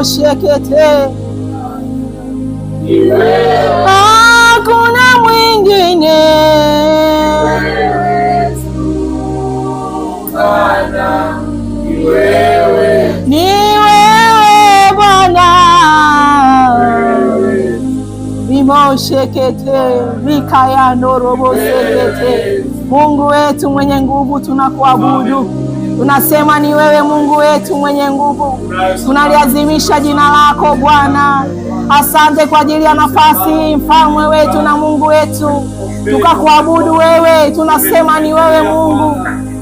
shekete. Hakuna mwingine ni wewe Bwana. Rimoshekete mikaya norobo sekete. Mungu wetu mwenye nguvu, tunakuabudu. Tunasema ni wewe Mungu wetu mwenye nguvu. Tunaliazimisha jina lako Bwana. Asante kwa ajili ya nafasi, mfalme wetu na Mungu wetu, tukakuabudu wewe. Tunasema ni wewe Mungu.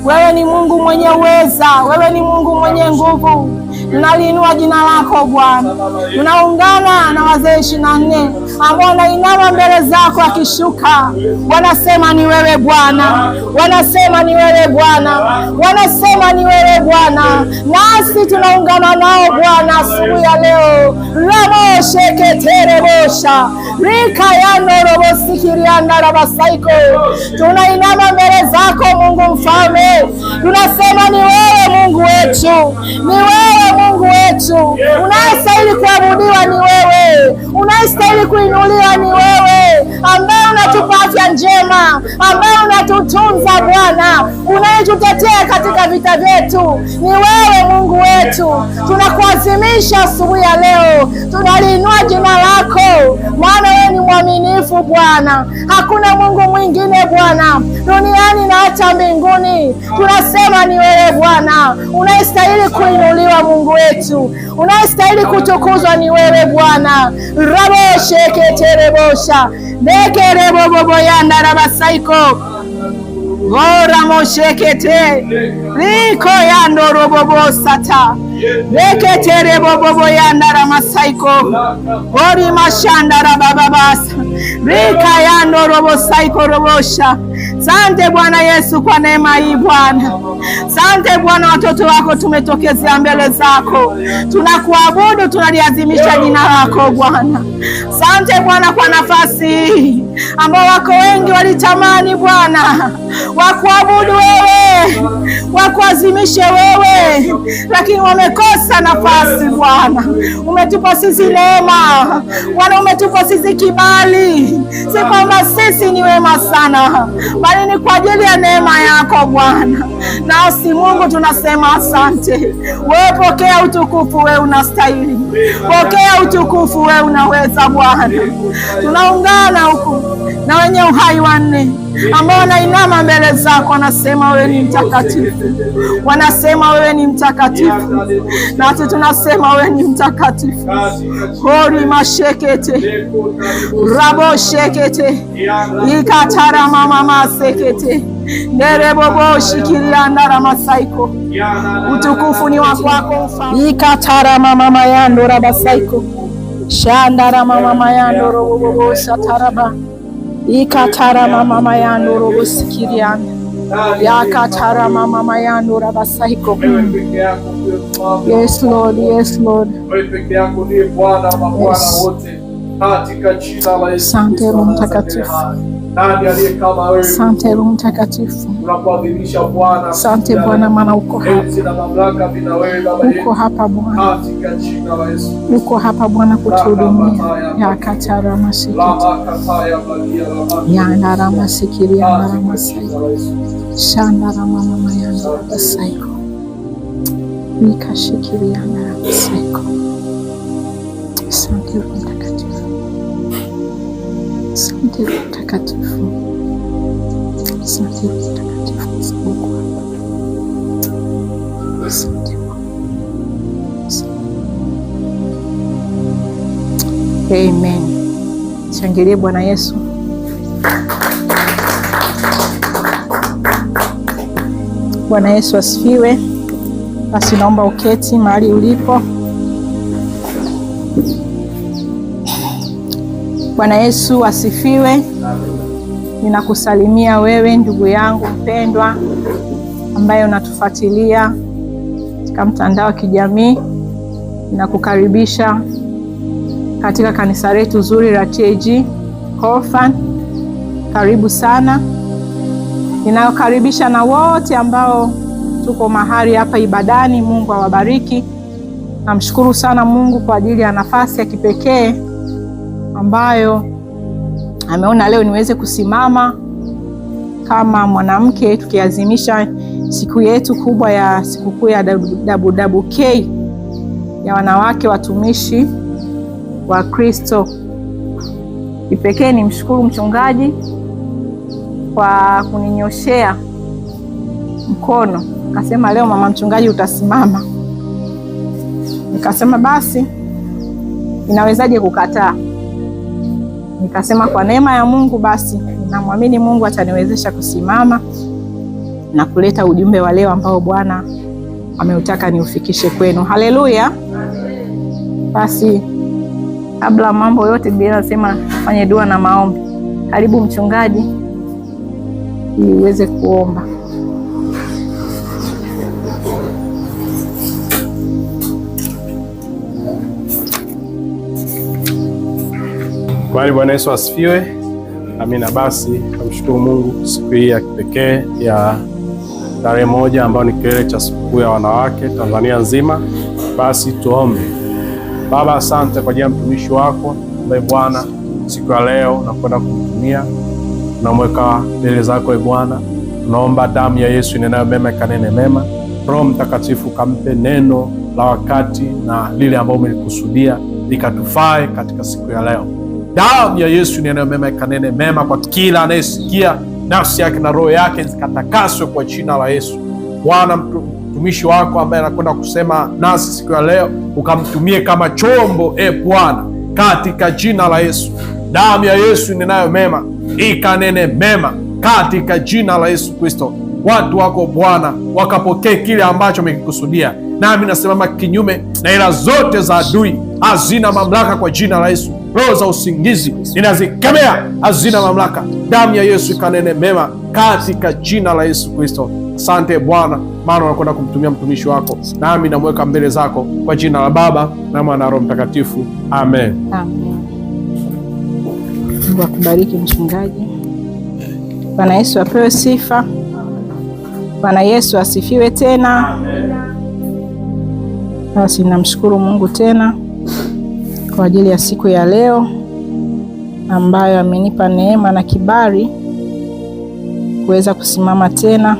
Wewe ni Mungu mwenye uweza, wewe ni Mungu mwenye nguvu. Tunaliinua jina lako Bwana. Tunaungana na wazee 24 ambao wanainama mbele zako akishuka. Wanasema ni wewe Bwana, wanasema ni wewe Bwana, wanasema ni wewe Bwana. Nasi tunaungana nao Bwana asubuhi ya leo. Ramosheketerebosha rikayandorobosikiriandarabasaiko. Tunainama mbele zako Mungu mfalme. Tunasema ni wewe Mungu wetu, ni wewe Mungu wetu. Unayestahili kuabudiwa ni wewe, unayestahili kuinuliwa ni wewe, ambaye unatupa afya njema, ambaye unatutunza Bwana, unayetutetea katika vita vyetu. Ni wewe Mungu wetu. Tunakuazimisha asubuhi ya leo, tunaliinua jina lako, maana wewe ni mwaminifu Bwana. Hakuna Mungu mwingine Bwana duniani na hata mbinguni. Tunasema ni wewe Bwana, unayestahili kuinuliwa Mungu wetu, unayestahili kutukuzwa ni wewe Bwana. Rabosheketerebosha nekereboboboyandarabasaiko Goramoshekete Riko yandorobobosata neketereboboboyandarabasaiko Gori mashandarabababasa Rika yandorobosaiko robosha. Sante Bwana Yesu kwa neema hii Bwana. Sante Bwana, watoto wako tumetokezea mbele zako, tunakuabudu, tunaliazimisha jina lako Bwana. Sante Bwana kwa nafasi hii ambao wako wengi walitamani Bwana wakuabudu wewe, wakuazimishe wewe, lakini wamekosa nafasi Bwana. Umetupa sisi neema Bwana, umetupa sisi kibali, si kwamba sisi ni wema sana, bali ni kwa ajili ya neema yako Bwana. Nasi Mungu tunasema asante. Wewe pokea utukufu, wewe unastahili. Pokea utukufu, wewe unaweza Bwana. Tunaungana huku na wenye uhai wanne ambao wanainama mbele zako, wanasema wewe ni mtakatifu, wanasema wewe ni mtakatifu, nasi tunasema wewe ni mtakatifu. Hori mashekete rabo shekete ikatara mama masekete nerebobo shikiriandara masaiko. Utukufu ni wako ikatara mama mayando rabasaiko shandara mama mayando robobo sataraba ikatara mama mayando robo sikiriana yakatara mama mayando rabasaiko. Yes Lord, yes Lord. Wewe peke yako ndiye Bwana mabwana wote, katika jina la Yesu. Asante Roho Mtakatifu. Nani aliye kama wewe? Asante Roho Mtakatifu. Tunakuadhimisha Bwana. Asante Bwana, maana uko hapa. Enzi na mamlaka vina wewe Baba yetu. Uko hapa Bwana. Katika jina la Yesu. Uko hapa Bwana kutuhudumia. Yakatara masikiti. Yandara masikiri yandara masaiko. Shandara mama mayandara masaiko. Nikashikiri yandara masaiko. Asante Roho Mtakatifu. Asante Roho Mtakatifu. Asante Roho Mtakatifu. Asante Bwana. Amen. Shangilie Bwana Yesu. Bwana Yesu asifiwe. Basi naomba uketi mahali ulipo. Bwana Yesu asifiwe. Ninakusalimia wewe ndugu yangu mpendwa ambaye unatufuatilia katika mtandao wa kijamii. Ninakukaribisha katika kanisa letu zuri la TAG Orphan. Karibu sana. Ninakukaribisha na wote ambao tuko mahali hapa ibadani. Mungu awabariki. Namshukuru sana Mungu kwa ajili ya nafasi ya kipekee ambayo ameona leo niweze kusimama kama mwanamke tukiazimisha siku yetu kubwa ya sikukuu ya WWK ya wanawake watumishi wa Kristo. Kipekee nimshukuru mchungaji kwa kuninyoshea mkono. Akasema leo mama mchungaji utasimama. Nikasema basi inawezaje kukataa? Nikasema kwa neema ya Mungu basi namwamini Mungu ataniwezesha kusimama na kuleta ujumbe wa leo ambao Bwana ameutaka niufikishe kwenu. Haleluya. Basi kabla mambo yote Biblia inasema fanye dua na maombi. Karibu mchungaji ili uweze kuomba. Bwana Yesu asifiwe. Amina. Basi namshukuru Mungu siku hii ya kipekee ya tarehe 1 ambayo ni kilele cha sikukuu ya wanawake Tanzania nzima. Basi tuombe. Baba, asante kwa ajili ya mtumishi wako ambaye Bwana siku ya leo nakwenda kumtumia. Tunamweka mbele zako Bwana. Tunaomba damu ya Yesu inenayo mema ikanene mema. Roho Mtakatifu kampe neno la wakati na lile ambalo umelikusudia likatufae katika siku ya leo. Damu ya Yesu inenayo mema ikanene mema kwa kila anayesikia, nafsi yake na roho yake zikatakaswe kwa jina la Yesu. Bwana, mtumishi wako ambaye anakwenda kusema nasi siku ya leo, ukamtumie kama chombo Bwana, katika jina la Yesu. Damu ya Yesu inenayo mema ikanene mema katika jina la Yesu Kristo. Watu wako Bwana wakapokee kile ambacho umekikusudia. Nami nasimama kinyume na ila zote za adui, hazina mamlaka kwa jina la Yesu. Roho za usingizi ninazikemea, hazina mamlaka. Damu ya Yesu ikanene mema katika jina la Yesu Kristo. Asante Bwana, maana unakwenda kumtumia mtumishi wako, nami namweka mbele zako kwa jina la Baba na Mwana na Roho Mtakatifu. Amen. Amen. Mungu akubariki mchungaji. Bwana Yesu apewe sifa. Bwana Yesu asifiwe tena. Basi namshukuru Mungu tena kwa ajili ya siku ya leo ambayo amenipa neema na kibali kuweza kusimama tena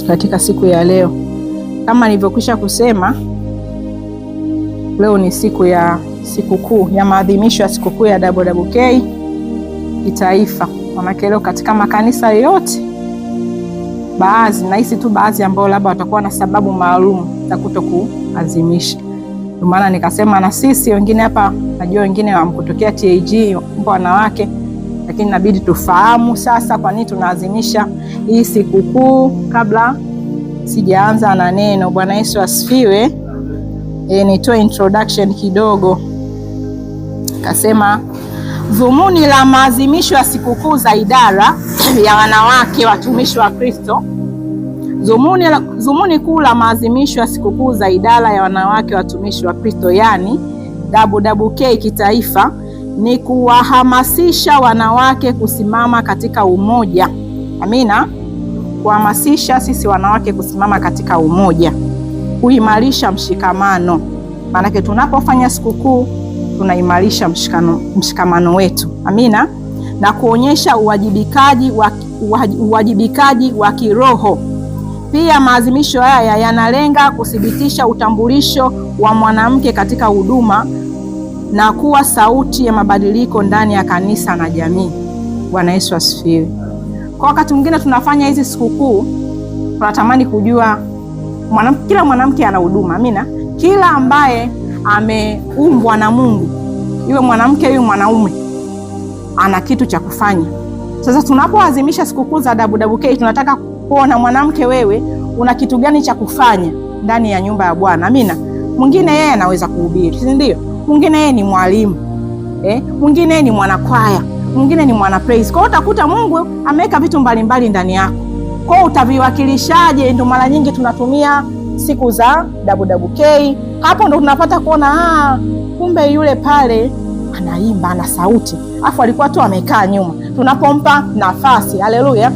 katika siku ya leo. Kama nilivyokwisha kusema, leo ni siku ya sikukuu ya maadhimisho ya sikukuu ya WWK kitaifa. Maana leo katika makanisa yote, baadhi nahisi tu baadhi ambao labda watakuwa na sababu maalum za kutokuadhimisha. Ndio maana nikasema na sisi wengine hapa, najua wengine hamkutokea TAG mpo wanawake, lakini inabidi tufahamu sasa kwa nini tunaadhimisha hii sikukuu. Kabla sijaanza na neno, Bwana Yesu asifiwe. Nitoe introduction kidogo. Kasema dhumuni la maadhimisho ya sikukuu za idara ya wanawake watumishi wa Kristo. Dhumuni kuu la maadhimisho ya sikukuu za idara ya wanawake watumishi wa Kristo, yani WWK kitaifa, ni kuwahamasisha wanawake kusimama katika umoja. Amina. Kuhamasisha sisi wanawake kusimama katika umoja, kuimarisha mshikamano. Maana tunapofanya sikukuu tunaimarisha mshikamano wetu. Amina. Na kuonyesha uwajibikaji wa kiroho. Pia maadhimisho haya yanalenga kuthibitisha utambulisho wa mwanamke katika huduma na kuwa sauti ya mabadiliko ndani ya kanisa na jamii. Bwana Yesu asifiwe. Kwa wakati mwingine tunafanya hizi sikukuu, tunatamani kujua kila mwanamke ana huduma. Amina. Kila ambaye ameumbwa na Mungu, iwe mwanamke iwe mwanaume, ana kitu cha kufanya. Sasa tunapoadhimisha sikukuu za WWK, tunataka kuona mwanamke, wewe una kitu gani cha kufanya ndani ya nyumba ya Bwana. Amina. Mwingine yeye anaweza kuhubiri, si ndio? Mwingine yeye ni mwalimu, mwingine yeye ni mwanakwaya, mwingine ni mwana praise. Kwa hiyo utakuta Mungu ameweka vitu mbalimbali ndani yako. Kwa hiyo utaviwakilishaje? Ndio mara nyingi tunatumia siku za WWK. Hapo ndo tunapata kuona kumbe yule pale anaimba, ana sauti, afu alikuwa tu amekaa nyuma. Tunapompa nafasi, haleluya.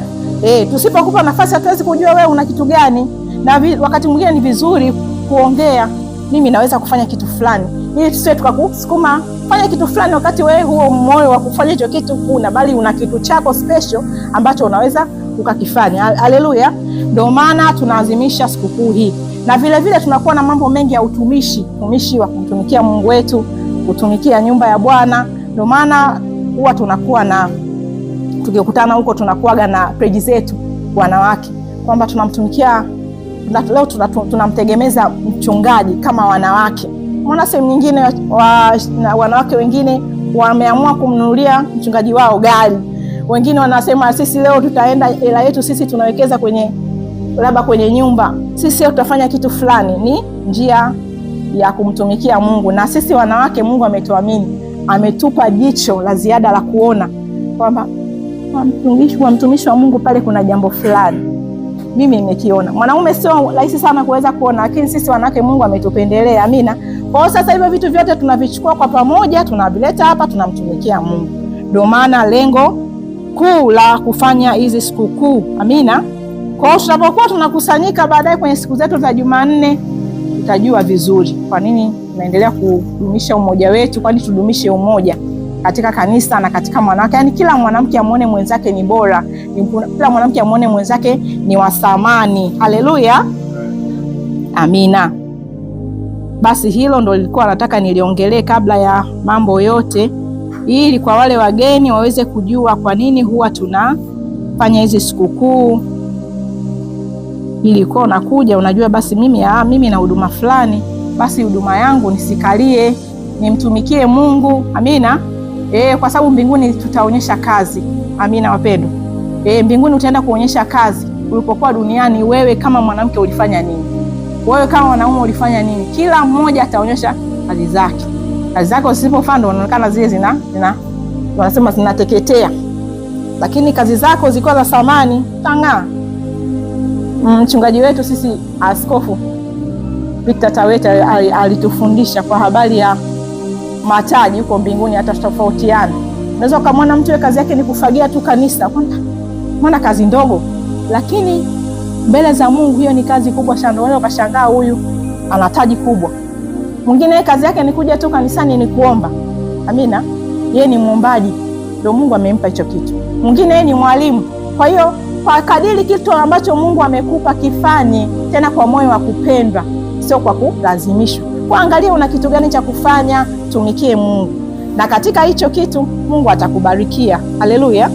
Tusipokupa nafasi hatuwezi kujua wewe una kitu gani. Na wakati mwingine ni vizuri kuongea, mimi naweza kufanya kitu fulani, ili tusiwe tukakusukuma fanya kitu fulani wakati wewe huo moyo wa kufanya hicho kitu huna, bali una kitu chako special ambacho unaweza ukakifanya. Haleluya! Ndio maana tunaadhimisha sikukuu hii, na vile vile tunakuwa na mambo mengi ya utumishi wa kumtumikia Mungu wetu, kutumikia nyumba ya Bwana. Ndio maana huwa tunakuwa na, tukikutana huko tunakuaga na page zetu wanawake, kwamba tunamtumikia leo, tunamtegemeza mchungaji kama wanawake. Mwana sehemu nyingine wanawake wengine wameamua kumnunulia mchungaji wao gari. Wengine wanasema sisi leo tutaenda, hela yetu sisi tunawekeza kwenye labda kwenye nyumba, sisi leo tutafanya kitu fulani. Ni njia ya kumtumikia Mungu. Na sisi wanawake, Mungu ametuamini, ametupa jicho la ziada la kuona kwamba mtumishi wa Mungu pale kuna jambo fulani mimi nimekiona. Mwanaume sio rahisi sana kuweza kuona, lakini sisi wanawake Mungu ametupendelea. Amina. Kwa hiyo sasa hivyo vitu vyote tunavichukua kwa pamoja, tunavileta hapa, tunamtumikia Mungu. Ndio maana lengo kuu la kufanya hizi sikukuu. Amina. Kwa hiyo tunapokuwa tunakusanyika baadaye kwenye siku zetu za Jumanne, tutajua vizuri kwa nini tunaendelea kudumisha umoja wetu, kwani tudumishe umoja katika kanisa na katika mwanamke. Yaani kila mwanamke amuone mwenzake ni bora, kila mwanamke amuone mwenzake ni wa thamani. Haleluya. Amina. Basi hilo ndo lilikuwa nataka niliongelee kabla ya mambo yote, ili kwa wale wageni waweze kujua kwa nini huwa tunafanya hizi sikukuu. Ili kwa unakuja unajua basi mimi na huduma fulani, basi huduma yangu nisikalie, nimtumikie Mungu. Amina. Kwa sababu mbinguni tutaonyesha kazi. Amina wapendwa. Mbinguni utaenda kuonyesha kazi. Ulipokuwa duniani wewe kama mwanamke ulifanya nini? Wewe kama mwanaume ulifanya nini? Kila mmoja ataonyesha kazi zake. Kazi zako zisipofaa ndio unaonekana zile wanasema zinateketea. Lakini kazi zako ziko za thamani, tang'aa. Mchungaji wetu sisi Askofu Victor Taweta alitufundisha kwa habari ya mataji huko mbinguni atatofautiana. Unaweza ukamwona mtu kazi yake ni kufagia tu kanisa, mbona kazi ndogo, lakini mbele za Mungu hiyo ni kazi kubwa sana. Wewe ukashangaa huyu ana taji kubwa. Mwingine kazi yake ni kuja tu kanisani ni kuomba. Amina. Yeye ni muombaji, ndio Mungu amempa hicho kitu. Mwingine yeye ni mwalimu. Kwa hiyo kwa kadiri kitu ambacho Mungu amekupa kifanye, tena kwa moyo wa kupendwa, sio kwa kulazimishwa. Kuangalia una kitu gani cha kufanya, tumikie Mungu. Na katika hicho kitu Mungu atakubarikia. Haleluya.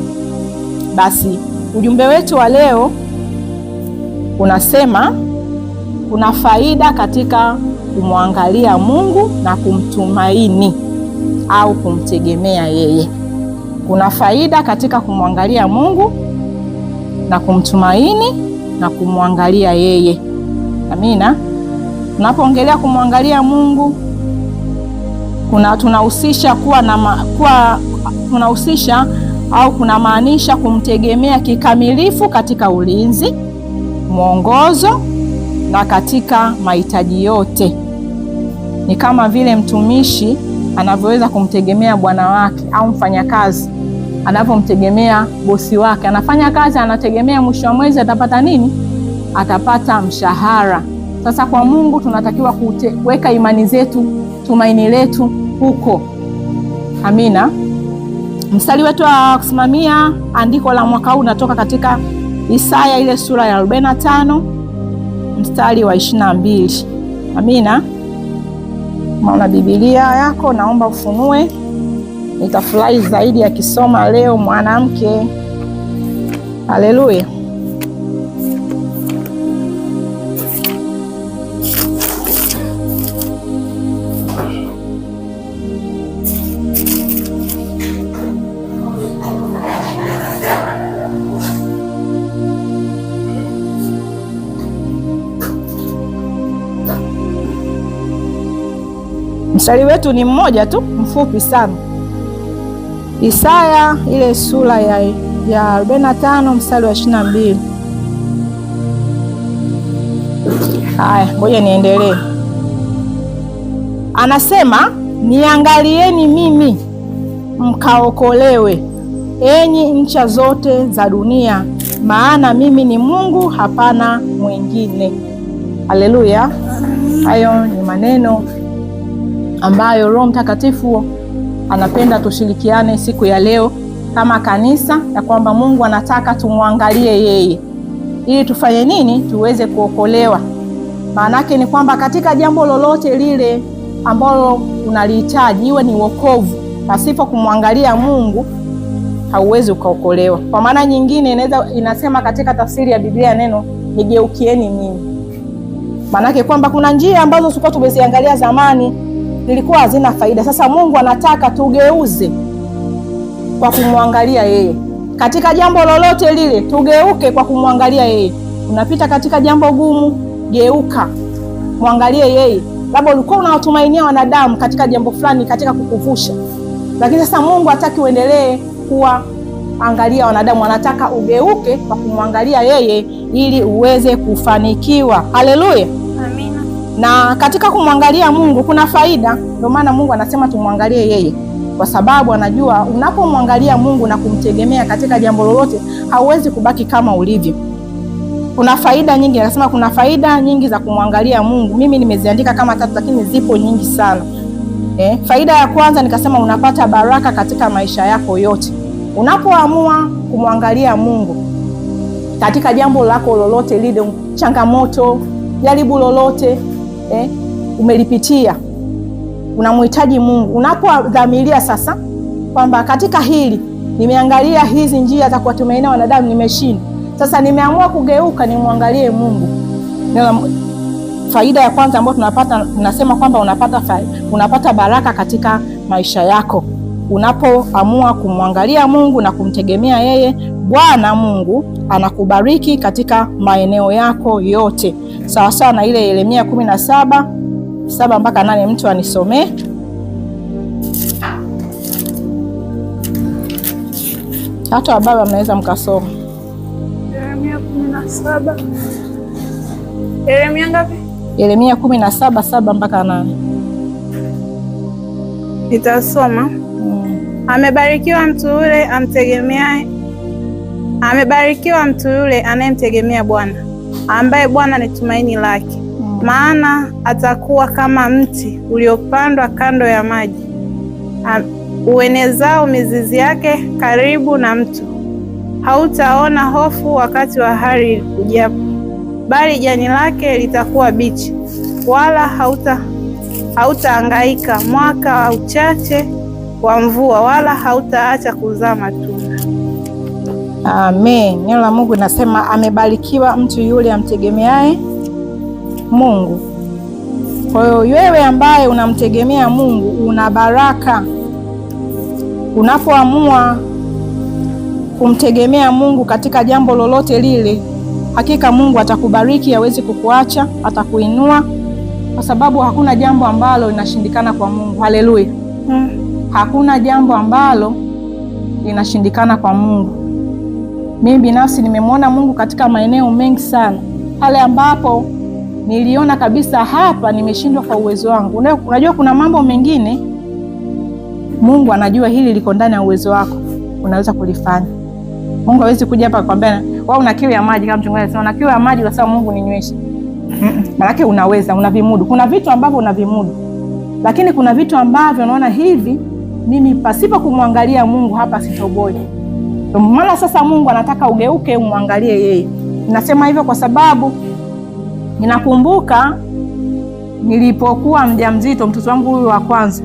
Basi ujumbe wetu wa leo unasema kuna faida katika kumwangalia Mungu na kumtumaini au kumtegemea yeye. Kuna faida katika kumwangalia Mungu na kumtumaini na kumwangalia yeye. Amina. Tunapoongelea kumwangalia Mungu, tunahusisha tunahusisha au kunamaanisha kumtegemea kikamilifu katika ulinzi, mwongozo na katika mahitaji yote. Ni kama vile mtumishi anavyoweza kumtegemea bwana wake, au mfanyakazi anavyomtegemea bosi wake. Anafanya kazi, anategemea mwisho wa mwezi atapata nini? Atapata mshahara. Sasa kwa Mungu tunatakiwa kuweka imani zetu, tumaini letu huko. Amina. Mstari wetu wa kusimamia andiko la mwaka huu unatoka katika Isaya ile sura ya 45 mstari wa 22. Amina. Maana Biblia yako naomba ufunue. Nitafurahi zaidi akisoma leo mwanamke. Haleluya. Mstari wetu ni mmoja tu, mfupi sana. Isaya ile sura ya 45 mstari wa 22. Haya, ngoja niendelee. Anasema, niangalieni mimi mkaokolewe, enyi ncha zote za dunia, maana mimi ni Mungu, hapana mwingine. Haleluya. Hayo ni maneno ambayo Roho Mtakatifu anapenda tushirikiane siku ya leo kama kanisa, ya kwamba Mungu anataka tumwangalie yeye ili tufanye nini? Tuweze kuokolewa. Maanake ni kwamba katika jambo lolote lile ambalo unalihitaji, iwe ni wokovu, pasipo kumwangalia Mungu hauwezi ukaokolewa. Kwa maana nyingine inasema katika tafsiri ya Biblia neno nigeukieni mimi. Maanake kwamba kuna njia ambazo tulikuwa tumeziangalia zamani zilikuwa hazina faida. Sasa Mungu anataka tugeuze kwa kumwangalia yeye. Katika jambo lolote lile tugeuke kwa kumwangalia yeye. Unapita katika jambo gumu, geuka, mwangalie yeye. Labda ulikuwa unawatumainia wanadamu katika jambo fulani katika kukuvusha, lakini sasa Mungu hataki uendelee kuwa angalia wanadamu, anataka ugeuke kwa kumwangalia yeye ili uweze kufanikiwa. Haleluya, amina. Na katika kumwangalia Mungu kuna faida. Ndio maana Mungu anasema tumwangalie yeye, kwa sababu anajua unapomwangalia Mungu na kumtegemea katika jambo lolote hauwezi kubaki kama ulivyo. Kuna faida nyingi, anasema kuna faida nyingi za kumwangalia Mungu. Mimi nimeziandika kama 3, lakini zipo nyingi sana. Faida ya kwanza nikasema unapata baraka katika maisha yako yote. Unapoamua kumwangalia Mungu katika jambo lako lolote lile, changamoto, jaribu lolote, umelipitia, unamhitaji Mungu. Unapodhamiria sasa kwamba katika hili nimeangalia hizi njia za kuwatumainia wanadamu, nimeshinda, sasa nimeamua kugeuka nimwangalie Mungu. Faida ya kwanza ambayo tunapata, nasema kwamba unapata baraka katika maisha yako. Unapoamua kumwangalia Mungu na kumtegemea yeye, Bwana Mungu anakubariki katika maeneo yako yote. Sawa sawa na ile Yeremia 17:7 mpaka 8. Mtu anisomee. Hata baba mnaweza mkasoma. Yeremia 17. Yeremia ngapi? Yeremia 17:7 mpaka 8. Nitasoma. Amebarikiwa mtu yule amtegemeaye, amebarikiwa mtu yule anayemtegemea Bwana, ambaye Bwana ni tumaini lake. Maana atakuwa kama mti uliopandwa kando ya maji, uenezao mizizi yake karibu na mto. Hautaona hofu wakati wa hari ujapo, bali jani lake litakuwa bichi, wala hautahangaika mwaka wa uchache wa mvua, wala hautaacha kuzaa matunda. Amen. Neno la Mungu linasema amebarikiwa mtu yule amtegemeaye Mungu. Kwa hiyo wewe ambaye unamtegemea Mungu una baraka. Unapoamua kumtegemea Mungu katika jambo lolote lile, hakika Mungu atakubariki, hawezi kukuacha, atakuinua, kwa sababu hakuna jambo ambalo linashindikana kwa Mungu. Haleluya. Hakuna jambo ambalo linashindikana kwa Mungu. Mimi binafsi nimemwona Mungu katika maeneo mengi sana, pale ambapo niliona kabisa hapa nimeshindwa kwa uwezo wangu. Unajua kuna mambo mengine Mungu anajua hili liko ndani ya uwezo wako, unaweza kulifanya. Mungu hawezi kuja hapa kwambia wewe una kiu ya maji, kama mchungaji anasema una kiu ya maji, kwa Mungu ninyweshe. Maana unaweza, unavimudu. Kuna vitu ambavyo unavimudu, lakini kuna vitu ambavyo unaona hivi mimi pasipo kumwangalia Mungu hapa sitoboi. Ndio maana sasa Mungu anataka ugeuke umwangalie yeye. Ninasema hivyo kwa sababu ninakumbuka nilipokuwa mjamzito, mtoto wangu huyu wa kwanza,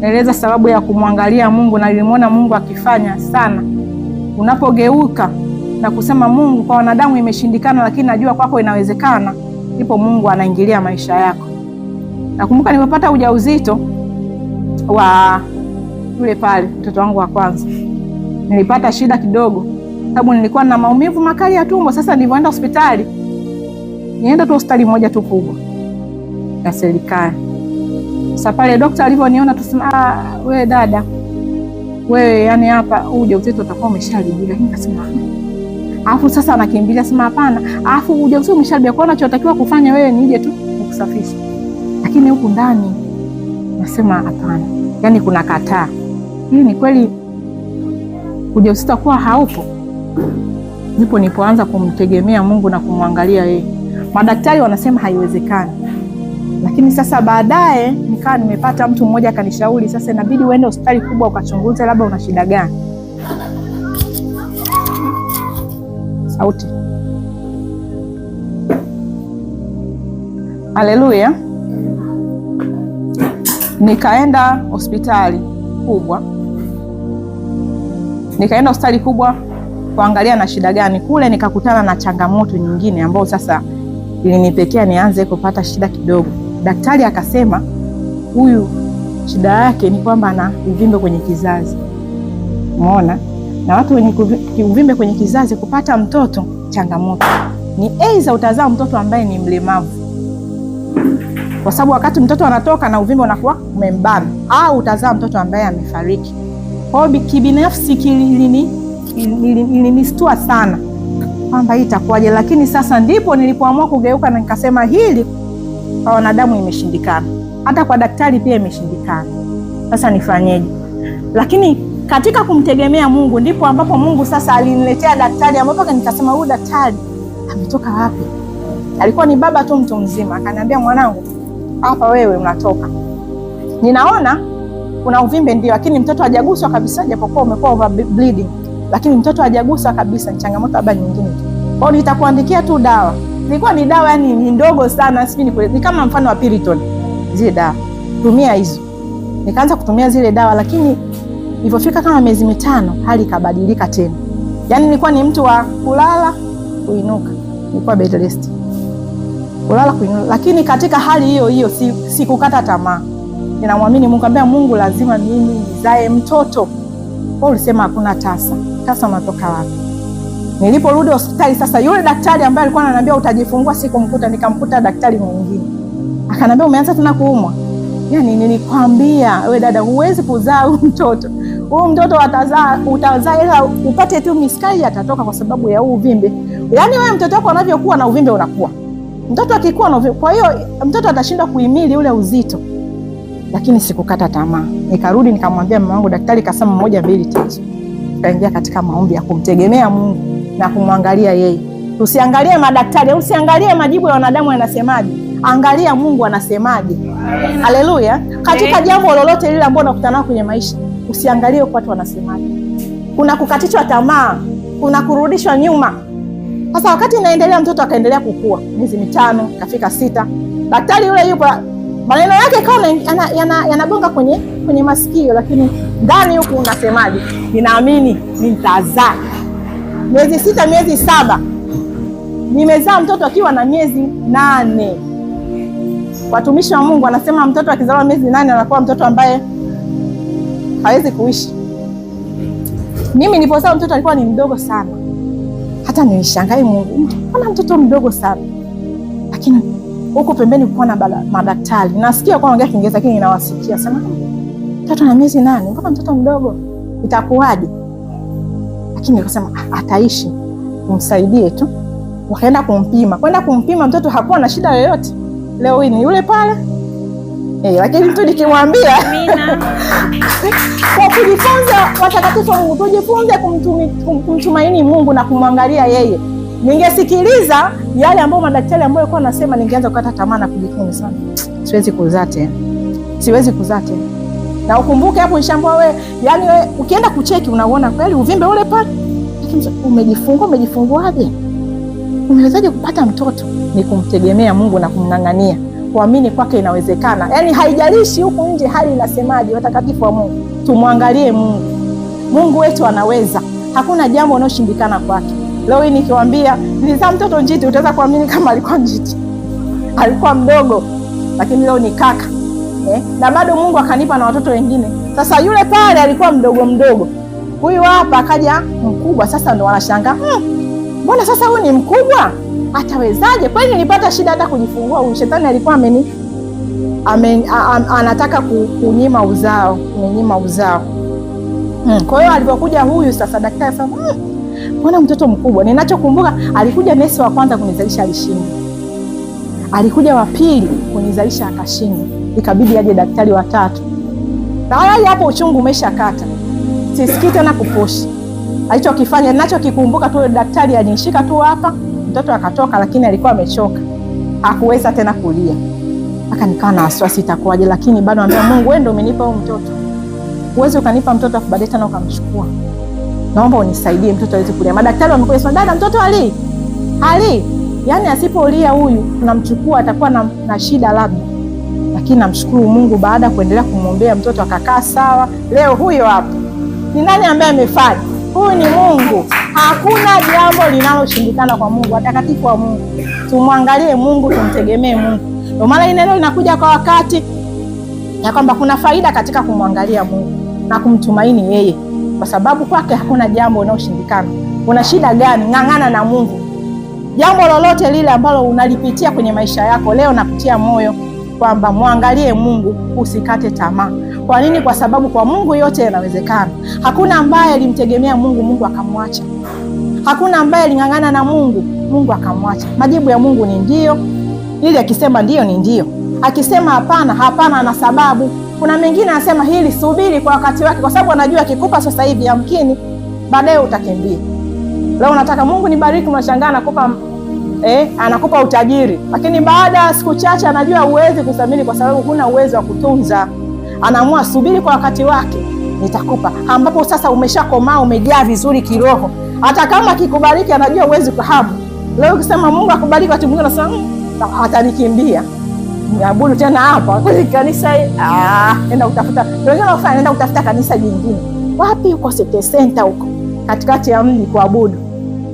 naeleza sababu ya kumwangalia Mungu, na nilimwona Mungu akifanya sana. Unapogeuka na kusema Mungu, kwa wanadamu imeshindikana, lakini najua kwako inawezekana, ndipo Mungu anaingilia maisha yako. Nakumbuka nilipopata ujauzito wa yule pale mtoto wangu wa kwanza, nilipata shida kidogo, sababu nilikuwa na maumivu makali ya tumbo. Sasa nilipoenda hospitali, nienda tu hospitali moja tu kubwa ya serikali. Sasa pale daktari alivyoniona tusema, wewe dada, wewe yani hapa ujauzito utakuwa umesharibika. Nikasema alafu sasa anakimbilia sema hapana, alafu ujauzito umesharibika, kwa unachotakiwa kufanya wewe nije tu kukusafisha, lakini huku ndani nasema hapana, yani kuna kataa. Hii ni kweli ujauzito kwa haupo. Ndipo nilipoanza kumtegemea Mungu na kumwangalia yeye. Madaktari wanasema haiwezekani, Lakini sasa baadaye nikawa nimepata mtu mmoja akanishauri, sasa inabidi uende hospitali kubwa ukachunguze labda una shida gani. Sauti. Haleluya. Nikaenda hospitali kubwa. Kuangalia na shida gani. Kule nikakutana na changamoto nyingine ambayo sasa ilinipekea nianze kupata shida kidogo. Daktari akasema huyu shida yake ni kwamba ana uvimbe kwenye kizazi. Umeona? Na watu wenye uvimbe kwenye kizazi kupata mtoto changamoto. Ni aidha utazaa mtoto ambaye ni mlemavu, kwa sababu wakati mtoto anatoka na uvimbe unakuwa umembana, au utazaa mtoto ambaye amefariki. Kwa hiyo kibinafsi ilinistua sana kwamba hii itakuwaje, lakini sasa ndipo nilipoamua kugeuka na nikasema hili kwa wanadamu imeshindikana, hata kwa daktari pia imeshindikana. Sasa nifanyeje? Lakini katika kumtegemea Mungu ndipo ambapo Mungu sasa aliniletea daktari, ambapo nikasema huyu daktari ametoka wapi? Alikuwa ni baba tu, mtu mzima. Akaniambia, mwanangu, hapa wewe unatoka, ninaona kuna uvimbe ndio, lakini mtoto hajaguswa kabisa, japokuwa umekuwa over bleeding, lakini mtoto hajaguswa kabisa, ni changamoto labda nyingine tu. Kwa hiyo nitakuandikia tu dawa. Ilikuwa ni dawa yani ni ndogo sana, ni kama mfano wa Piriton, zile dawa, tumia hizo. Nikaanza kutumia zile dawa, lakini ilipofika kama miezi 5 hali ikabadilika tena. Yani nilikuwa ni mtu wa kulala kuinuka, nilikuwa bed rest, kulala kuinuka. Lakini katika hali hiyo hiyo sikukata tamaa. Ninamwamini Mungu, ambia Mungu lazima mimi nizae mtoto. Kwa ulisema hakuna tasa. Tasa unatoka wapi? Niliporudi hospitali sasa, yule daktari ambaye alikuwa ananiambia utajifungua sikumkuta, nikamkuta daktari mwingine. Akaniambia, umeanza tena kuumwa? Yani nilikwambia wewe dada, huwezi kuzaa huyu mtoto. Huyu mtoto utazaa ila upate tu miskari atatoka kwa sababu ya huu uvimbe. Yani wewe mtoto wako anavyokuwa na uvimbe unakuwa. Mtoto akikuwa na uvimbe, kwa hiyo mtoto atashindwa kuhimili ule uzito. Lakini sikukata tamaa. Nikarudi nikamwambia mama wangu, daktari kasema 1, 2, 3. Tukaingia katika maombi ya kumtegemea Mungu na kumwangalia yeye. Tusiangalie madaktari, usiangalie majibu ya wanadamu yanasemaje. Angalia Mungu anasemaje. Haleluya. Katika jambo lolote lile ambalo unakutana nalo kwenye maisha, usiangalie watu wanasemaje. Kuna kukatishwa tamaa, kuna kurudishwa nyuma. Sasa wakati inaendelea, mtoto akaendelea kukua, miezi 5, kafika 6. Daktari yule yupo, maneno yake kama yanabonga kwenye masikio, lakini ndani huku unasemaje? Ninaamini nitazaa. Miezi 6, miezi 7. Nimezaa mtoto akiwa na miezi 8. Watumishi wa Mungu wanasema mtoto akizaliwa miezi 8 anakuwa mtoto ambaye hawezi kuishi. Mimi nilipozaa mtoto alikuwa ni mdogo sana. Hata nilishangaa, Mungu, mbona mtoto mdogo sana? Lakini huko pembeni kulikuwa na madaktari. Nasikia kwa ongea Kiingereza, lakini ninawasikia sana. Mtoto na miezi 8, mbona mtoto mdogo? Itakuwaje? Lakini nikasema ataishi. Umsaidie tu. Wakaenda kumpima. Kwenda kumpima mtoto hakuwa na shida yoyote. Leo hii ni yule pale. Lakini tu nikimwambia amina. Kwa kujifunza watakatifu wa Mungu, tujifunze kumtumaini Mungu na kumwangalia yeye. Ningesikiliza yale ambayo madaktari ambao walikuwa wanasema, ningeanza kukata tamaa na kujifunza sana. Siwezi kuzaa tena. Na ukumbuke hapo nishambua wewe, yani wewe ukienda kucheki unaona kweli uvimbe ule pale. Lakini umejifunguaje? Umewezaje kupata mtoto? Ni kumtegemea Mungu na kumng'ang'ania. Kuamini kwake inawezekana. Yani haijalishi huku nje hali inasemaje. Watakatifu wa Mungu, tumwangalie Mungu. Mungu wetu anaweza. Hakuna jambo linaloshindikana kwake. Leo hii nikiwaambia nilizaa mtoto njiti, utaweza kuamini kama alikuwa njiti? Alikuwa mdogo, lakini leo ni kaka. Na bado Mungu akanipa na watoto wengine. Sasa yule pale alikuwa mdogo. Huyu hapa akaja mkubwa, sasa ndo wanashangaa. Mbona sasa huyu ni mkubwa? Atawezaje? Kwani nilipata shida hata kujifungua. Huyu shetani alikuwa anataka kunyima uzao. Kwa hiyo alipokuja huyu sasa, daktari sasa, mbona mtoto mkubwa? Ninachokumbuka, alikuja nesi wa kwanza kunizalisha alishindwa. Alikuja wa pili kunizalisha akashindwa. Ikabidi aje daktari wa 3. Na hapo uchungu umeshakata. Sisikii tena kuposhi. Alichokifanya, ninachokikumbuka tu, daktari alinishika tu hapa, mtoto akatoka, lakini alikuwa amechoka. Hakuweza tena kulia. mpaka nikawa na wasiwasi itakuwaje, lakini bado naambia Mungu, wewe ndio umenipa huyo mtoto. Uweze ukanipa mtoto afu baadaye tena ukamchukua. Naomba unisaidie mtoto aweze kulia. Madaktari wamekuja sema, dada, mtoto hali. Yaani asipolia huyu tunamchukua atakuwa na shida labda. Lakini namshukuru Mungu, baada ya kuendelea kumwombea mtoto akakaa sawa. Leo huyo hapa. Ni nani ambaye amefanya? Huyu ni Mungu. Hakuna jambo linaloshindikana kwa Mungu. Watakatifu wa Mungu, tumwangalie Mungu, tumtegemee Mungu. Ndio maana hili neno linakuja kwa wakati ya kwamba kuna faida katika kumwangalia Mungu na kumtumaini yeye, kwa sababu kwake hakuna jambo linaloshindikana. Una shida gani? Ng'ang'ana na Mungu. Jambo lolote lile ambalo unalipitia kwenye maisha yako leo, nakutia moyo kwamba muangalie Mungu, usikate tamaa. Kwa nini? Kwa sababu kwa Mungu yote yanawezekana. Hakuna ambaye alimtegemea Mungu, Mungu akamwacha. Hakuna ambaye aling'ang'ana na Mungu, Mungu akamwacha. Majibu ya Mungu ni ndio. Ili akisema ndio ni ndio. Akisema hapana, hapana na sababu. Kuna mengine anasema hili subiri kwa wakati wake, kwa sababu anajua akikupa sasa hivi yamkini baadaye utakimbia. Leo unataka Mungu nibariki, unashangaa anakupa utajiri, lakini baada ya siku chache anajua huwezi kusamini kwa sababu huna uwezo wa kutunza. Anaamua subiri kwa wakati wake nitakupa, ambapo sasa umeshakomaa, umejaa vizuri kiroho. Hata kama akikubariki anajua huwezi kuhamu. Leo ukisema Mungu akubariki, watu mwingine wanasema atanikimbia. Niabudu tena hapa kwa kanisa nenda utafuta. Wengine wanafanya nenda utafuta kanisa jingine. Wapi? Uko city center huko katikati ya mji kuabudu.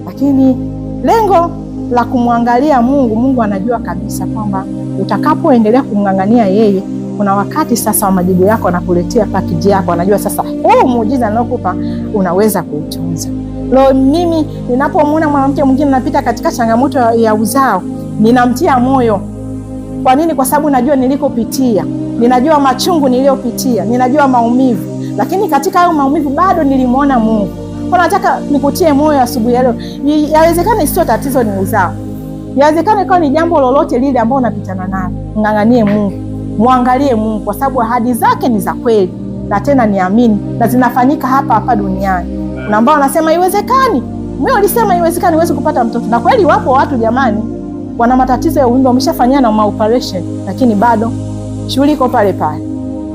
Lakini lengo la kumwangalia Mungu, Mungu anajua kabisa kwamba utakapoendelea kumng'ang'ania yeye, kuna wakati sasa wa majibu yako anakuletea package yako. Anajua sasa huu muujiza ninaokupa unaweza kuutunza. Leo mimi ninapomwona mwanamke mwingine anapita katika changamoto ya uzao, ninamtia moyo. Kwa nini? Kwa sababu najua nilikopitia, ninajua machungu niliyopitia, ninajua maumivu, lakini katika hayo maumivu bado nilimuona Mungu. Kwa nataka nikutie moyo asubuhi ya leo. Yawezekana sio tatizo ni uzao. Yawezekana ikawa ni jambo lolote lile ambalo unapitana nalo. Ng'ang'anie Mungu. Muangalie Mungu kwa sababu ahadi zake ni za kweli na tena niamini na zinafanyika hapa hapa duniani. Na ambao wanasema haiwezekani. Mimi walisema haiwezekani uweze kupata mtoto. Na kweli wapo watu jamani wana matatizo ya uvimbe, wameshafanyia na operation, lakini bado shughuli iko pale pale.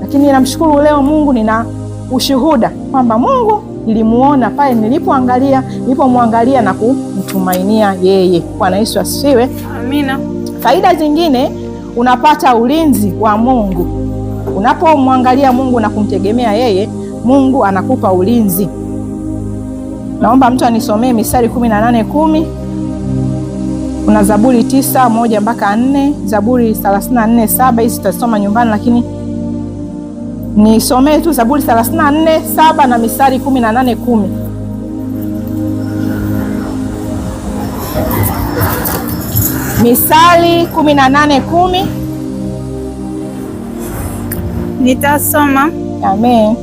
Lakini namshukuru leo Mungu, nina ushuhuda kwamba Mungu nilimuona pale nilipomwangalia na kumtumainia yeye. Bwana Yesu asifiwe. Amina. Faida zingine, unapata ulinzi wa Mungu. Unapomwangalia Mungu na kumtegemea yeye, Mungu anakupa ulinzi. Naomba mtu anisomee Misali 18:10. Kuna Zaburi 9:1 mpaka 4, Zaburi 34:7. Hizi tutasoma nyumbani, lakini nisomee tu Zaburi 34:7 na Misali 18:10. Misali 18:10. Nitasoma. Amen.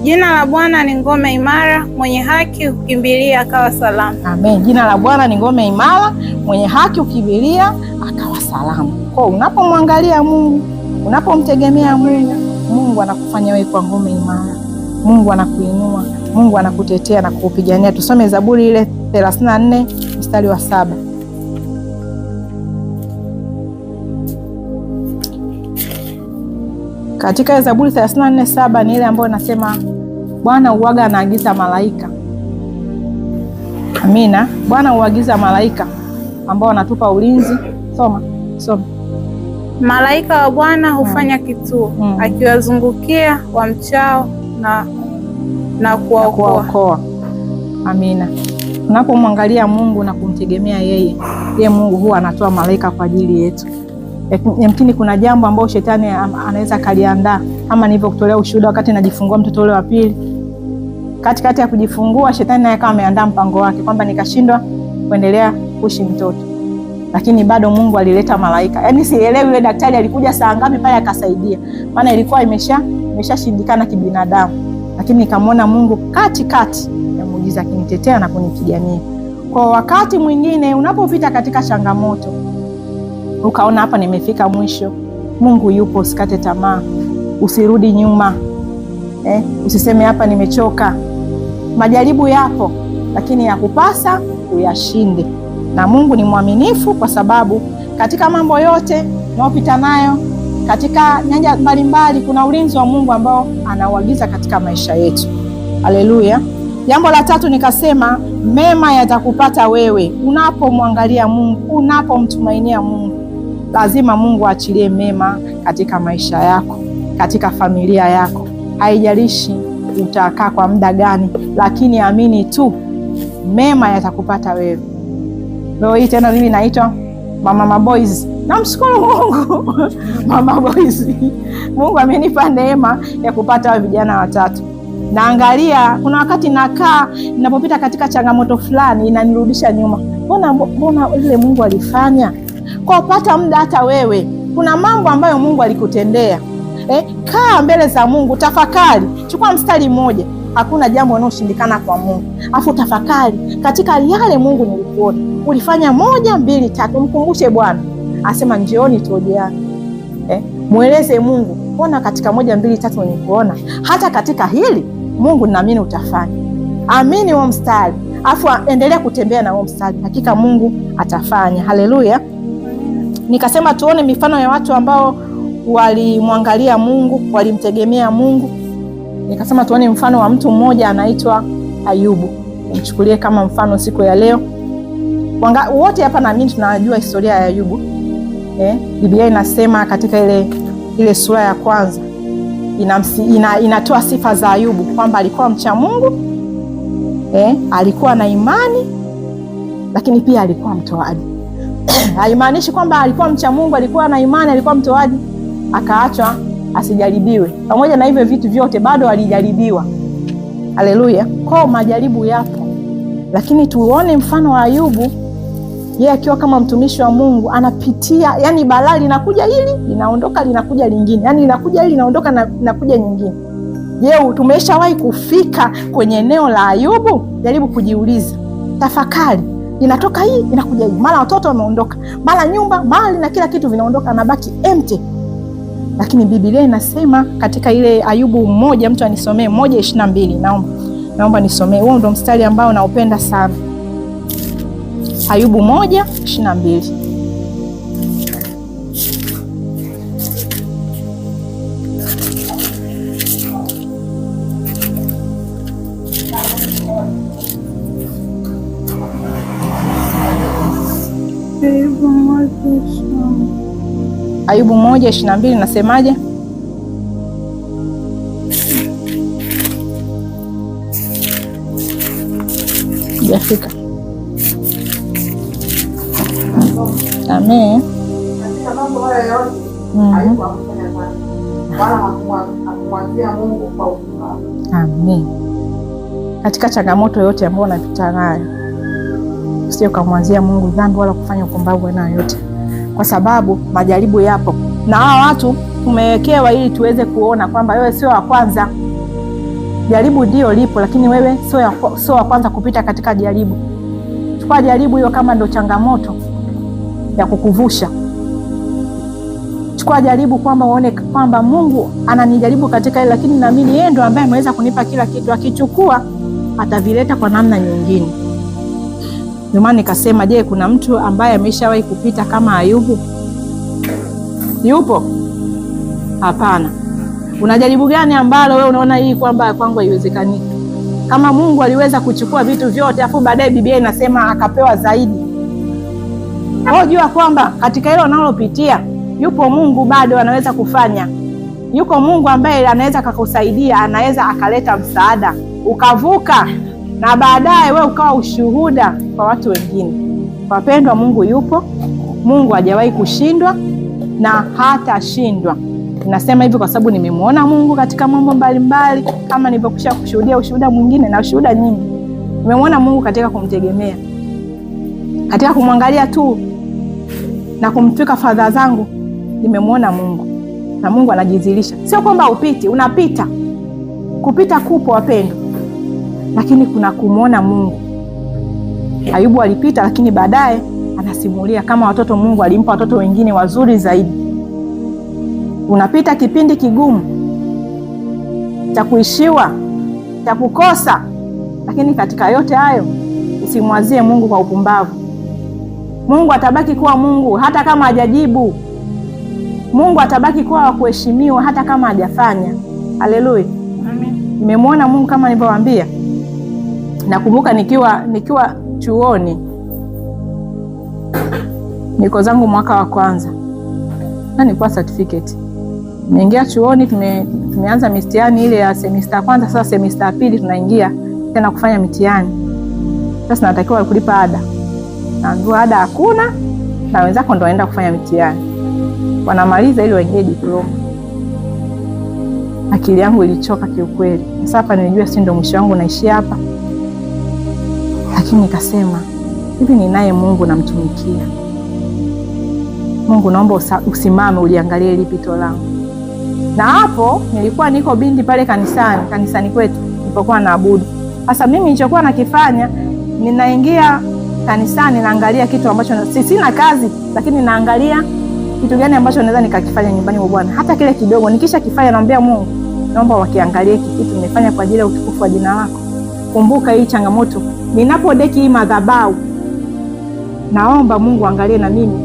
Jina la Bwana ni ngome imara, mwenye haki hukimbilia akawa salama. Amen. Jina la Bwana ni ngome imara, mwenye haki hukimbilia akawa salama. Kwa unapomwangalia Mungu, unapomtegemea Mungu, Mungu anakufanya wewe kwa ngome imara. Mungu anakuinua, Mungu anakutetea na kukupigania. Tusome Zaburi ile 34 mstari wa 7. Katika Zaburi 34:7 ni ile ambayo nasema Bwana uwaga anaagiza malaika. Amina. Bwana uagiza malaika ambao wanatupa ulinzi. Soma. Malaika wa Bwana hufanya kituo, akiwazungukia wamchao na kuwaokoa. Amina. Unapomwangalia Mungu na kumtegemea yeye, Mungu huwa anatoa malaika kwa ajili yetu. Yamkini kuna jambo ambalo shetani anaweza kaliandaa, kama nilivyokutolea ushuhuda wakati najifungua mtoto ule wa pili. Katikati ya kujifungua shetani naye kama ameandaa mpango wake kwamba nikashindwa kuendelea kuishi mtoto. Lakini bado Mungu alileta malaika. Yaani sielewi yule daktari alikuja saa ngapi pale akasaidia. Maana ilikuwa imeshashindikana kibinadamu. Lakini nikamwona Mungu katikati ya muujiza akinitetea na kunipigania. Kwa wakati mwingine unapopita katika changamoto, ukaona hapa nimefika mwisho, Mungu yupo, usikate tamaa. Usirudi nyuma. Usiseme hapa nimechoka. Majaribu yapo, lakini yakupasa uyashinde. Na Mungu ni mwaminifu kwa sababu katika mambo yote unayopita nayo katika nyanja mbalimbali kuna ulinzi wa Mungu ambao anauagiza katika maisha yetu. Haleluya. Jambo la tatu nikasema mema yatakupata wewe unapomwangalia Mungu, unapomtumainia Mungu. Lazima Mungu aachilie mema katika maisha yako, katika familia yako. Haijalishi utakaa kwa muda gani, lakini amini tu mema yatakupata wewe. Leo hii tena mimi naitwa Mama Boys. Namshukuru Mungu Mama Boys. Mungu amenipa neema ya kupata vijana watatu. Naangalia kuna wakati nakaa ninapopita katika changamoto fulani inanirudisha nyuma. Mbona ile Mungu alifanya? Kwa upata muda hata wewe. Kuna mambo ambayo Mungu alikutendea. Kaa mbele za Mungu, tafakari. Chukua mstari mmoja. Hakuna jambo linaloshindikana kwa Mungu. Afu tafakari katika yale Mungu nilikuona. Ulifanya 1, 2, 3. Mkumbushe Bwana. Asema njioni tuojeane. Mueleze Mungu, mbona katika 1, 2, 3 nilikuona? Hata katika hili Mungu naamini utafanya. Amini huo mstari. Afu endelea kutembea na huo mstari. Hakika Mungu atafanya. Haleluya. Nikasema tuone mifano ya watu ambao walimwangalia Mungu, walimtegemea Mungu. Nikasema tuone mfano wa mtu mmoja anaitwa Ayubu. Nimchukulie kama mfano siku ya leo. Wote hapa naamini tunajua historia ya Ayubu. Biblia inasema katika ile sura ya kwanza inatoa sifa za Ayubu kwamba alikuwa mcha Mungu, alikuwa na imani, lakini pia alikuwa mtoaji. Haimaanishi kwamba alikuwa mcha Mungu, alikuwa na imani, alikuwa mtoaji akaachwa asijaribiwe. Pamoja na hivyo vitu vyote bado alijaribiwa. Haleluya. Kwa majaribu yapo. Lakini tuone mfano wa Ayubu, yeye akiwa kama mtumishi wa Mungu anapitia, yani balaa linakuja hili, linaondoka, linakuja lingine. Yani linakuja hili, linaondoka na linakuja nyingine. Je, tumeshawahi kufika kwenye eneo la Ayubu? Jaribu kujiuliza. Tafakari. Inatoka hii, inakuja hii. Mara watoto wameondoka, mara nyumba, mali na kila kitu vinaondoka, anabaki empty. Lakini Biblia inasema katika ile Ayubu 1, mtu anisomee 1:22. Naomba nisomee. Huo ndo mstari ambao naupenda sana. Ayubu 1:22. Ayubu 1:22 nasemaje? Jafika. Amen. Katika mambo haya yote haikuwa kufanya wala kumwambia Mungu kwa upumbavu. Amen. Katika changamoto yote ambayo unapita nayo, usije kumwanzia Mungu dhambi wala kufanya upumbavu na yote, kwa sababu majaribu yapo. Na hawa watu tumewekewa ili tuweze kuona kwamba wewe sio wa kwanza. Jaribu ndio lipo, lakini wewe sio wa kwanza kupita katika jaribu. Chukua jaribu hiyo kama ndo changamoto ya kukuvusha. Chukua jaribu kwamba uone kwamba Mungu ananijaribu katika ile, lakini naamini yeye ndo ambaye ameweza kunipa kila kitu. Akichukua atavileta kwa namna nyingine. Ndio maana nikasema, je, kuna mtu ambaye ameshawahi kupita kama Ayubu? Yupo? Hapana. Unajaribu gani ambalo wewe unaona hii kwamba kwangu haiwezekani? Kama Mungu aliweza kuchukua vitu vyote afu baadaye Biblia inasema akapewa zaidi. Jua kwamba katika hilo unalopitia yupo Mungu bado anaweza kufanya. Yuko Mungu ambaye anaweza kukusaidia, anaweza akaleta msaada, ukavuka na baadaye wewe ukawa ushuhuda kwa watu wengine. Wapendwa, Mungu yupo. Mungu hajawahi kushindwa na hatashindwa. Ninasema hivi kwa sababu nimemwona Mungu katika mambo mbalimbali, kama nilivyokusha kushuhudia ushuhuda mwingine na ushuhuda nyingi. Nimemwona Mungu katika kumtegemea, katika kumwangalia tu na kumtwika fadhaa zangu. Nimemwona Mungu na Mungu anajizilisha. Sio kwamba upiti, unapita. Kupita kupo wapendwa, lakini kuna kumwona Mungu. Ayubu alipita, lakini baadaye anasimulia kama watoto Mungu alimpa watoto wengine wazuri zaidi. Unapita kipindi kigumu cha kuishiwa, cha kukosa, lakini katika yote hayo usimwazie Mungu kwa upumbavu. Mungu atabaki kuwa Mungu hata kama hajajibu. Mungu atabaki kuwa wa kuheshimiwa hata kama hajafanya. Haleluya. Amen. Nimemwona Mungu kama nilivyowaambia. Nakumbuka nikiwa chuoni, niko zangu mwaka wa kwanza na nilikuwa certificate. Nimeingia chuoni, tumeanza mitihani ile ya semester kwanza. Sasa semester ya pili tunaingia tena kufanya mitihani. Sasa natakiwa kulipa ada, naambiwa ada hakuna, na wenzako ndio waenda kufanya mitihani, wanamaliza ili waingie diploma. Akili yangu ilichoka kiukweli. Sasa hapa nilijua si ndio mwisho wangu, naishia hapa. Lakini nikasema hivi, ninaye Mungu namtumikia. Mungu, naomba usimame uliangalie hili pito langu. Na hapo nilikuwa niko Bindi pale kanisani kwetu nilipokuwa naabudu. Sasa mimi nilichokuwa nakifanya, ninaingia kanisani naangalia kitu ambacho sina kazi, lakini naangalia kitu gani ambacho naweza nikakifanya nyumbani mwa Bwana. Hata kile kidogo nikisha kifanya, naomba Mungu, naomba wakiangalie kitu nimefanya kwa ajili ya utukufu wa jina lako. Kumbuka hii changamoto ninapodeki hii madhabahu, naomba Mungu angalie na mimi,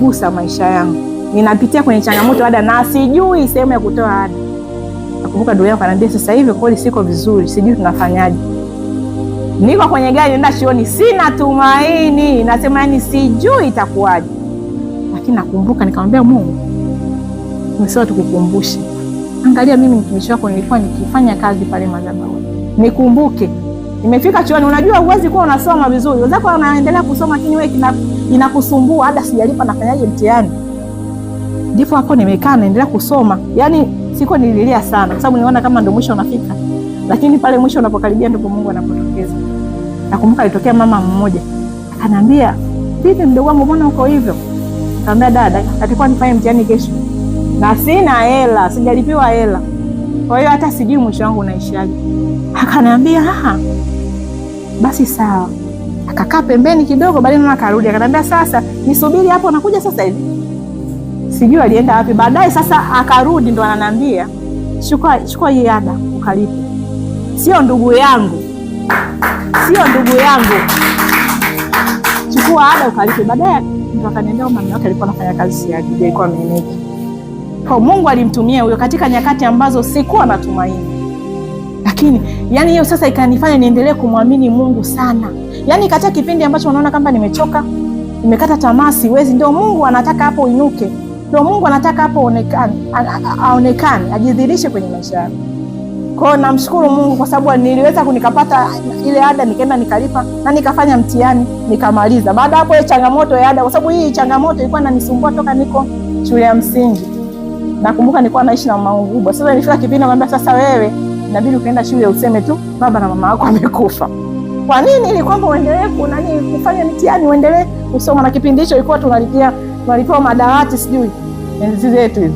gusa maisha yangu. Ninapitia kwenye changamoto ada na sijui sehemu ya kutoa ada. Nakumbuka ndugu yangu ananiambia, sasa hivi kweli siko vizuri, sijui tunafanyaje. Niko kwenye gari nenda chuoni, sina tumaini, nasema yani sijui itakuwaje. Lakini nakumbuka nikamwambia Mungu, nimesema tukukumbushe. Angalia mimi mtumishi wako nilikuwa nikifanya kazi pale madhabahu. Nikumbuke. Nimefika chuoni, unajua uwezi kuwa unasoma vizuri. Wenzako wanaendelea kusoma lakini wewe inakusumbua, hata sijalipa nafanyaje mtihani. Ndipo hapo nimekaa naendelea kusoma. Yaani siko nililia sana kwa sababu niliona kama ndio mwisho unafika. Lakini pale mwisho unapokaribia ndipo Mungu anapotokeza. Nakumbuka alitokea mama mmoja. Akaniambia, "Vipi mdogo wangu, mbona uko hivyo?" Nikamwambia, "Dada, atakuwa nifanye mtihani kesho. Na sina hela, sijalipiwa hela. Kwa hiyo hata sijui mwisho wangu unaishaje." Akaniambia, basi sawa." Akakaa pembeni kidogo, baadaye mama akarudi. Akaniambia, "Sasa nisubiri hapo, nakuja sasa hivi." Sijui alienda wapi. Baadaye sasa akarudi, ndo ananiambia, "Chukua hii ada ukalipe. Sio ndugu yangu. Chukua ada ukalipe." Baadaye ndo akaniambia mama yake alikuwa anafanya kazi ya DJ, alikuwa meneja. Kwa Mungu alimtumia huyo katika nyakati ambazo sikuwa natumaini. Lakini yani hiyo sasa ikanifanya niendelee kumwamini Mungu sana. Yani katika kipindi ambacho unaona kama nimechoka, nimekata tamaa, siwezi, ndio Mungu anataka hapo uinuke. Ndio Mungu anataka hapo aonekane, ajidhihirishe kwenye maisha yako. Kwa hiyo namshukuru Mungu kwa sababu niliweza nikapata ile ada, nikaenda nikalipa na nikafanya mtihani, nikamaliza. Baada hapo ile changamoto ya ada, kwa sababu hii changamoto ilikuwa inanisumbua toka niko shule ya msingi. Nakumbuka nilikuwa naishi na mama mkubwa. Sasa nilifika kipindi nakwambia, sasa wewe inabidi ukaenda shule useme tu baba na mama wako wamekufa. Kwa nini? Ili kwamba uendelee kufanya mtihani, uendelee kusoma. Na kipindi hicho ilikuwa tunalipia madawati, sijui enzi zetu hizo.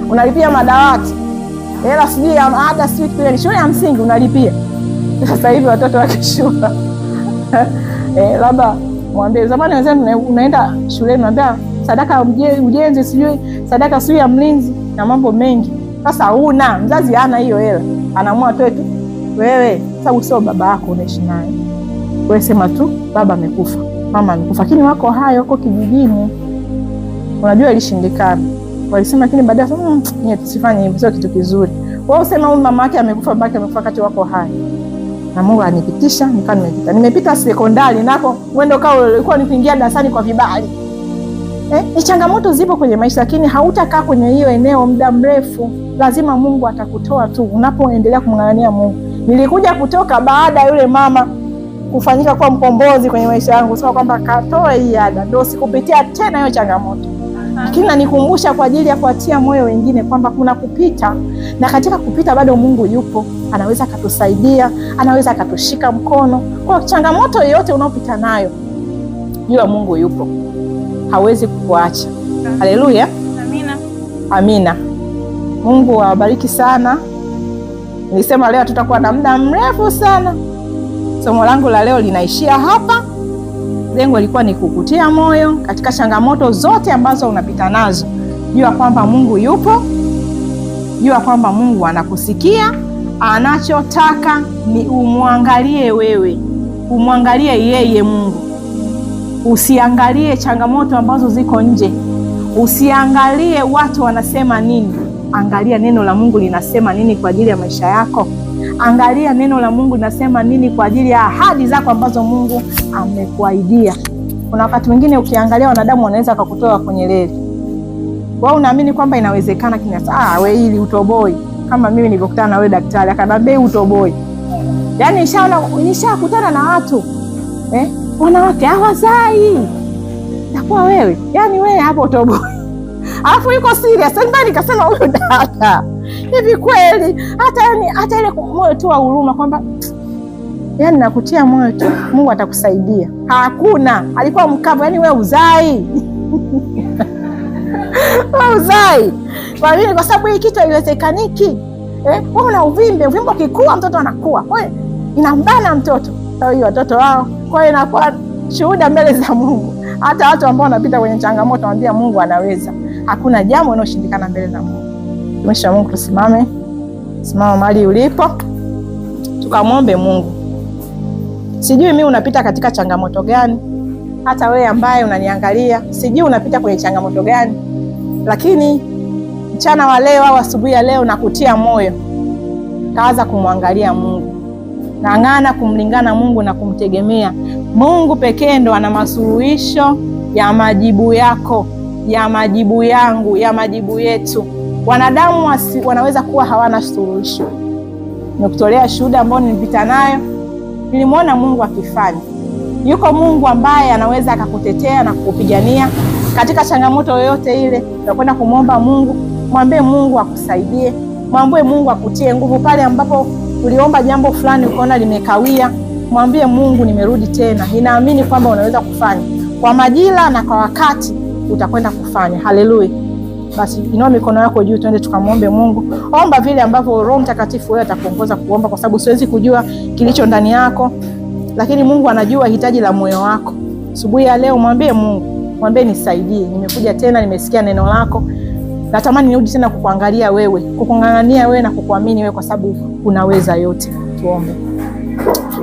Unalipia madawati. Hela sijui ada, sijui kile shule ya msingi unalipia. Sasa hivi watoto wakishua. Labda mwambie zamani wenzenu unaenda shule unaambia sadaka ujenzi, sijui sadaka sijui ya mlinzi na mambo mengi. Sasa una mzazi hana hiyo hela, anaamua tu eti wewe, sababu sio baba yako unaishi naye, wewe sema tu baba amekufa, mama amekufa. Lakini wako hayo huko kijijini, unajua ilishindikana. Walisema lakini baadaye sasa tusifanye hivyo, sio kitu kizuri. Wao sema huyu mama yake amekufa, baba yake amekufa, wakati wako hai. Na Mungu anipitisha, nimepita sekondari nako mwendo kao ulikuwa nikiingia darasani kwa vibali. Ni changamoto zipo kwenye maisha, lakini hautakaa kwenye hiyo eneo muda mrefu. Lazima Mungu atakutoa tu unapoendelea kumng'ang'ania Mungu. Nilikuja kutoka baada ya yule mama kufanyika kuwa mkombozi kwenye maisha yangu, sema kwamba katoa hii ada, ndio sikupitia tena hiyo changamoto. Lakini nanikumbusha kwa ajili ya kuatia moyo wengine kwamba kuna kupita, na katika kupita bado Mungu yupo, anaweza akatusaidia, anaweza akatushika mkono. Kwa changamoto yoyote unaopita nayo, jua Mungu yupo, hawezi kukuacha. Haleluya. Amina. Amina. Mungu awabariki sana. Nilisema leo tutakuwa na muda mrefu sana. Somo langu la leo linaishia hapa. Lengo lilikuwa ni kukutia moyo katika changamoto zote ambazo unapita nazo. Jua kwamba Mungu yupo. Jua kwamba Mungu anakusikia. Anachotaka ni umwangalie wewe. Umwangalie yeye Mungu. Usiangalie changamoto ambazo ziko nje. Usiangalie watu wanasema nini, angalia neno la Mungu linasema nini kwa ajili ya maisha yako. Angalia neno la Mungu linasema nini kwa ajili ya ahadi zako ambazo Mungu amekuahidia. Kuna wakati mwingine ukiangalia wanadamu wanaweza kukutoa kwenye reli. Wewe unaamini kwamba inawezekana, kinasa wewe hili utoboi. Kama mimi nilipokutana na wewe daktari akaniambia utoboi. Yaani nishakutana na watu wanawake hawazai. Takuwa wewe. Yaani wewe hapo utoboi. Alafu yuko serious. Sasa nikasema huyu dada, hivi kweli hata ile moyo tu wa huruma kwamba yaani nakutia moyo tu, Mungu atakusaidia. Hakuna, alikuwa mkavu. Yaani wewe uzai. Wewe uzai. Kwa nini? Kwa sababu hii kitu haiwezekaniki. Wewe una uvimbe ukikua mtoto anakuwa. Wewe inambana mtoto. Kwa hiyo watoto wao. Kwa hiyo inakuwa shuhuda mbele za Mungu. Hata watu ambao wanapita kwenye changamoto waambia Mungu anaweza. Hakuna jambo linaloshindikana mbele za Mungu. Mtumishi wa Mungu, tusimame. Simama mahali ulipo. Tukamwombe Mungu. Sijui mimi unapita katika changamoto gani. Hata wewe ambaye unaniangalia, sijui unapita kwenye changamoto gani. Lakini mchana wa leo au asubuhi ya leo nakutia moyo. Kaanza kumwangalia Mungu. Ng'ang'ana kumlingana Mungu na kumtegemea. Mungu pekee ndo ana masuluhisho ya majibu yako, ya majibu yangu, ya majibu yetu. Wanadamu wanaweza kuwa hawana suluhisho. Nikutolea shuhuda ambayo nilipita nayo. Nilimwona Mungu akifanya. Yuko Mungu ambaye anaweza akakutetea na kukupigania katika changamoto yoyote ile. Utakwenda kumwomba Mungu, mwambie Mungu akusaidie, mwambie Mungu akutie nguvu pale ambapo uliomba jambo fulani ukaona limekawia. Mwambie Mungu, nimerudi tena. Ninaamini kwamba unaweza kufanya. Kwa majira na kwa wakati utakwenda kufanya. Haleluya. Basi inua mikono yako juu, twende tukamwombe Mungu. Omba vile ambavyo Roho Mtakatifu wewe atakuongoza kuomba, kwa sababu siwezi kujua kilicho ndani yako, lakini Mungu anajua hitaji la moyo wako. Asubuhi ya leo mwambie Mungu, mwambie nisaidie. Nimekuja tena, nimesikia neno lako. Natamani nirudi tena kukuangalia wewe, kukung'ang'ania wewe na kukuamini wewe, kwa sababu unaweza yote. Tuombe.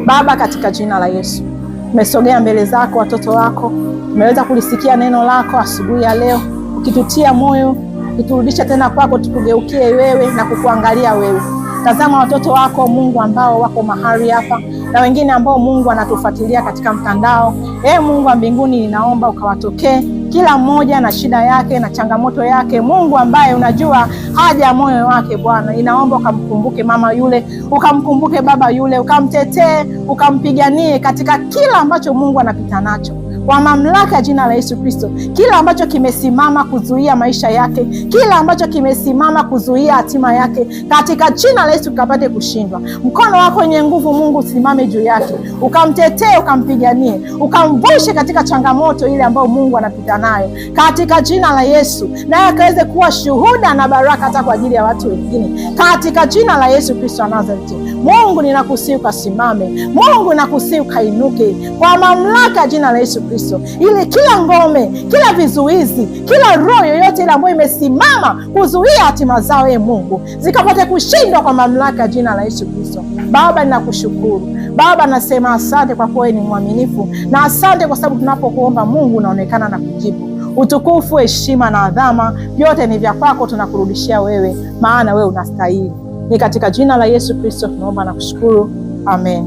Baba, katika jina la Yesu, tumesogea mbele zako watoto wako. Tumeweza kulisikia neno lako asubuhi ya leo, ukitutia moyo, ukiturudisha tena kwako, tukugeukie wewe na kukuangalia wewe. Tazama watoto wako Mungu ambao wako mahali hapa na wengine ambao Mungu anatufuatilia katika mtandao. Mungu wa mbinguni, ninaomba ukawatokee kila mmoja na shida yake na changamoto yake. Mungu ambaye unajua haja ya moyo wake Bwana, ninaomba ukamkumbuke mama yule, ukamkumbuke baba yule, ukamtetee, ukampiganie katika kila ambacho Mungu anapita nacho. Kwa mamlaka ya jina la Yesu Kristo, kila ambacho kimesimama kuzuia maisha yake, kila ambacho kimesimama kuzuia hatima yake, katika jina la Yesu kapate kushindwa. Mkono wako wenye nguvu Mungu usimame juu yake, ukamtetee, ukampiganie, ukamvushe katika changamoto ile ambayo Mungu anapita nayo, katika jina la Yesu, naye akaweze kuwa shuhuda na baraka hata kwa ajili ya watu wengine, katika jina la Yesu Kristo wa Nazareti. Mungu ninakusihi ukasimame, Mungu ninakusihi ukainuke kwa mamlaka ya jina la Yesu Kristo, ili kila ngome, kila vizuizi, kila roho yoyote ile ambayo imesimama kuzuia hatima zao Mungu zikapate kushindwa kwa mamlaka ya jina la Yesu Kristo. Baba, ninakushukuru. Baba, nasema asante kwa kuwa ni mwaminifu, na asante kwa sababu tunapokuomba Mungu unaonekana na kujibu. Utukufu, heshima na adhama vyote ni vya kwako, tunakurudishia wewe, maana wewe unastahili. Ni katika jina la Yesu Kristo tunaomba na kushukuru. Amen.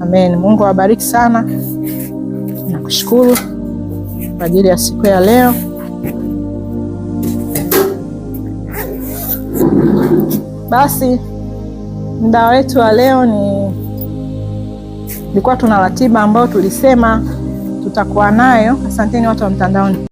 Amen. Mungu awabariki sana. Nakushukuru kwa ajili ya siku ya leo. Basi muda wetu wa leo nilikuwa tuna ratiba ambayo tulisema tutakuwa nayo. Asanteni watu wa mtandaoni.